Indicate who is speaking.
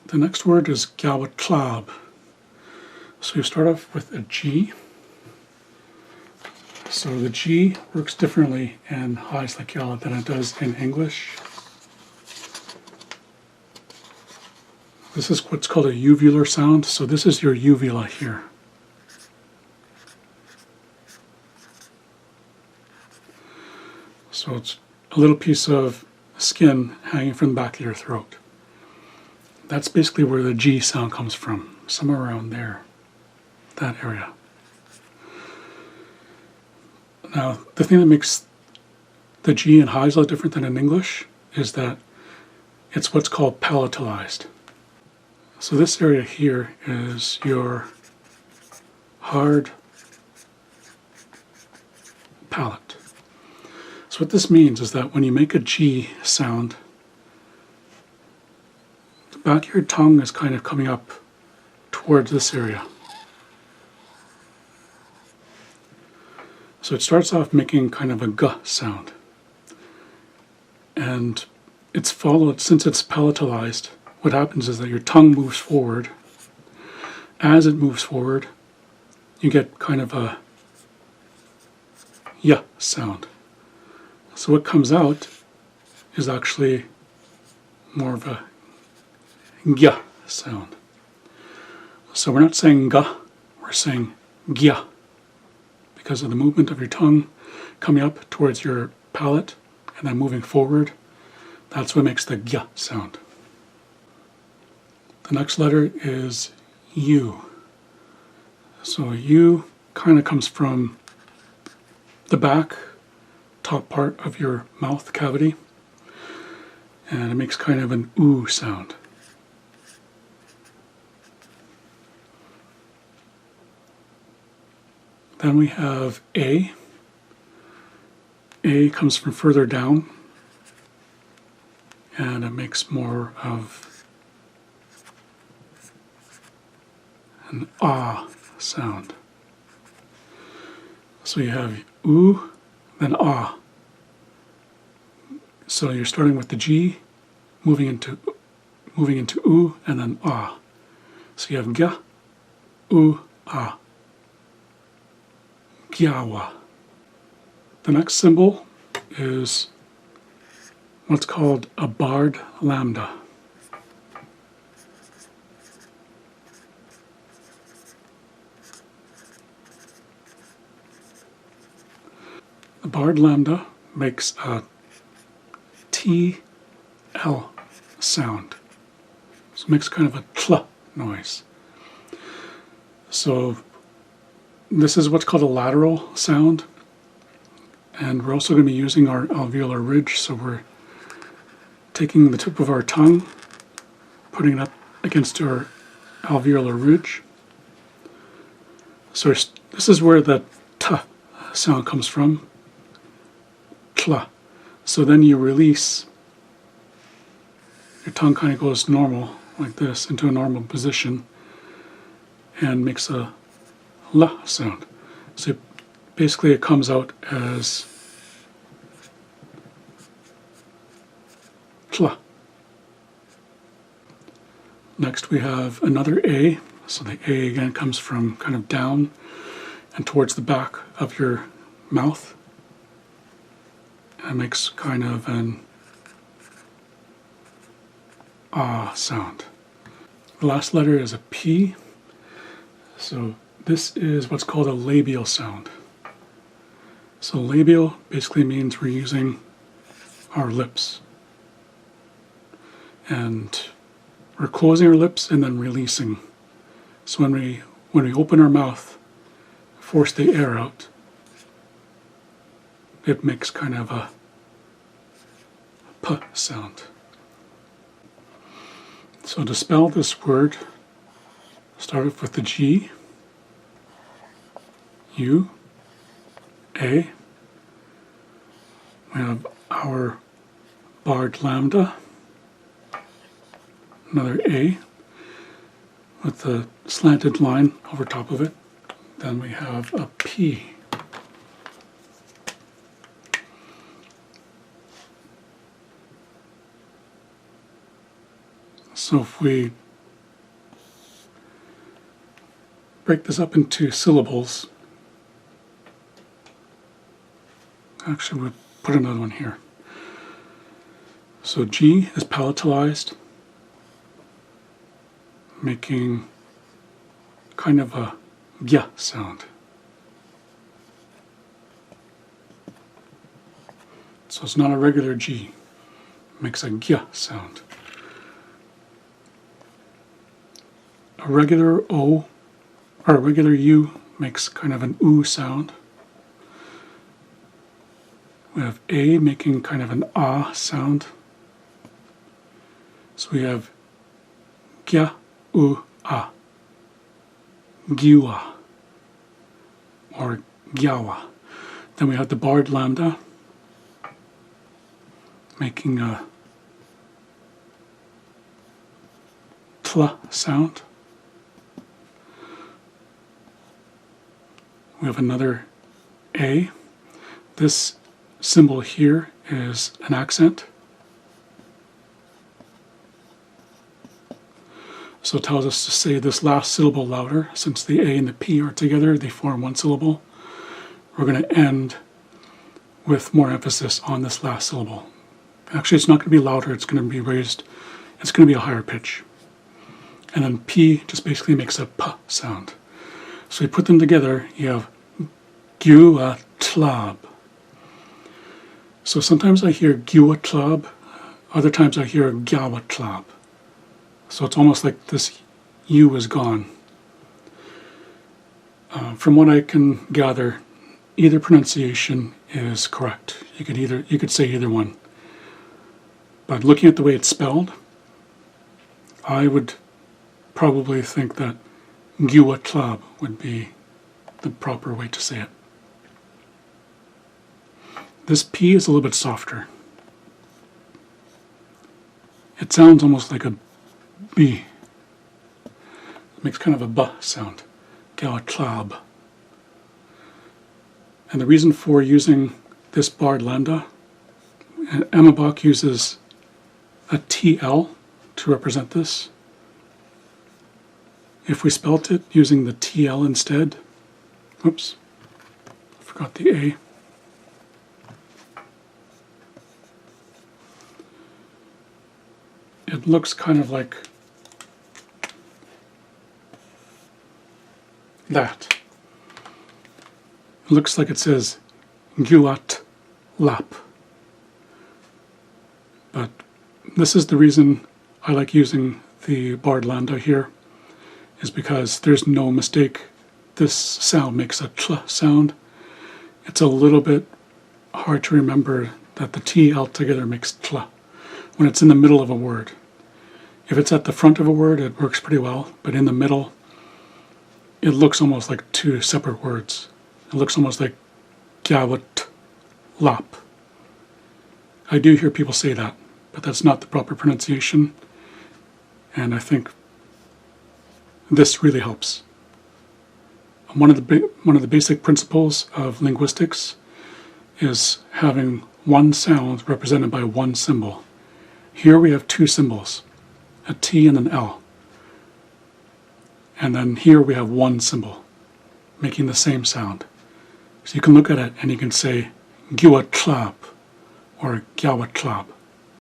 Speaker 1: The next word is Gawatlab. So you start off with a G. So the G works differently in Haisla than it does in English. This is what's called a uvular sound. So this is your uvula here. So it's a little piece of skin hanging from the back of your throat. That's basically where the G sound comes from, somewhere around there, that area. Now, the thing that makes the G in Haisla different than in English is that it's what's called palatalized. So this area here is your hard palate. So what this means is that when you make a G sound, the back of your tongue is kind of coming up towards this area. So it starts off making kind of a G sound. And it's followed, since it's palatalized, what happens is that your tongue moves forward. As it moves forward, you get kind of a Y sound. So what comes out is actually more of a G sound. So we're not saying G, we're saying G, because of the movement of your tongue coming up towards your palate and then moving forward. That's what makes the G sound. The next letter is U. So U kind of comes from the back, top part of your mouth cavity, and it makes kind of an oo sound. Then we have A. A comes from further down, and it makes more of an ah sound. So you have oo, then ah. So you're starting with the G, moving into oo, and then ah. So you have ga, oo, ah. Gyawa. The next symbol is what's called a barred lambda. The barred lambda makes a T-L sound. So it makes kind of a tl noise. So this is what's called a lateral sound. And we're also going to be using our alveolar ridge. So we're taking the tip of our tongue, putting it up against our alveolar ridge. So this is where the T sound comes from. Tla. So then you release, your tongue kind of goes normal, like this, into a normal position, and makes a la sound. So basically it comes out as tla. Next we have another A. So the A again comes from kind of down and towards the back of your mouth. And makes kind of an ah sound. The last letter is a P. So this is what's called a labial sound. So labial basically means we're using our lips. And we're closing our lips and then releasing. So when we open our mouth, force the air out, it makes kind of a P sound. So to spell this word, start off with the G, U, A. We have our barred lambda, another A with the slanted line over top of it. Then we have a P. So if we break this up into syllables. Actually, we'll put another one here. So G is palatalized, making kind of a G sound. So it's not a regular G, it makes a G sound. A regular O, or a regular U, makes kind of an oo sound. We have A making kind of an ah sound. So we have gya, u, ah, giwa, or gyawa. Then we have the barred lambda, making a tla sound. We have another A. This symbol here is an accent. So it tells us to say this last syllable louder. Since the A and the P are together, they form one syllable. We're going to end with more emphasis on this last syllable. Actually, it's not going to be louder, it's going to be raised, it's going to be a higher pitch. And then P just basically makes a P sound. So you put them together, you have Gyuatlab. So sometimes I hear Gyuatlab, other times I hear Gyawatlab. So it's almost like this U is gone. From what I can gather, either pronunciation is correct. You could say either one. But looking at the way it's spelled, I would probably think that Gyuatlab would be the proper way to say it. This P is a little bit softer. It sounds almost like a B. It makes kind of a B sound. Gyawatlab. And the reason for using this barred lambda, Emma Bach uses a TL to represent this. If we spelt it using the TL instead, oops, I forgot the A. It looks kind of like that. It looks like it says Gyuat Lap. But this is the reason I like using the barred lambda here, is because there's no mistake. This sound makes a tl sound. It's a little bit hard to remember that the TL together makes tl when it's in the middle of a word. If it's at the front of a word, it works pretty well, but in the middle, it looks almost like two separate words. It looks almost like Gyawat Lap. I do hear people say that, but that's not the proper pronunciation, and I think this really helps. One of the basic principles of linguistics is having one sound represented by one symbol. Here we have two symbols, a T and an L. And then here we have one symbol, making the same sound. So you can look at it and you can say Gyuatlab or Gyawatlab.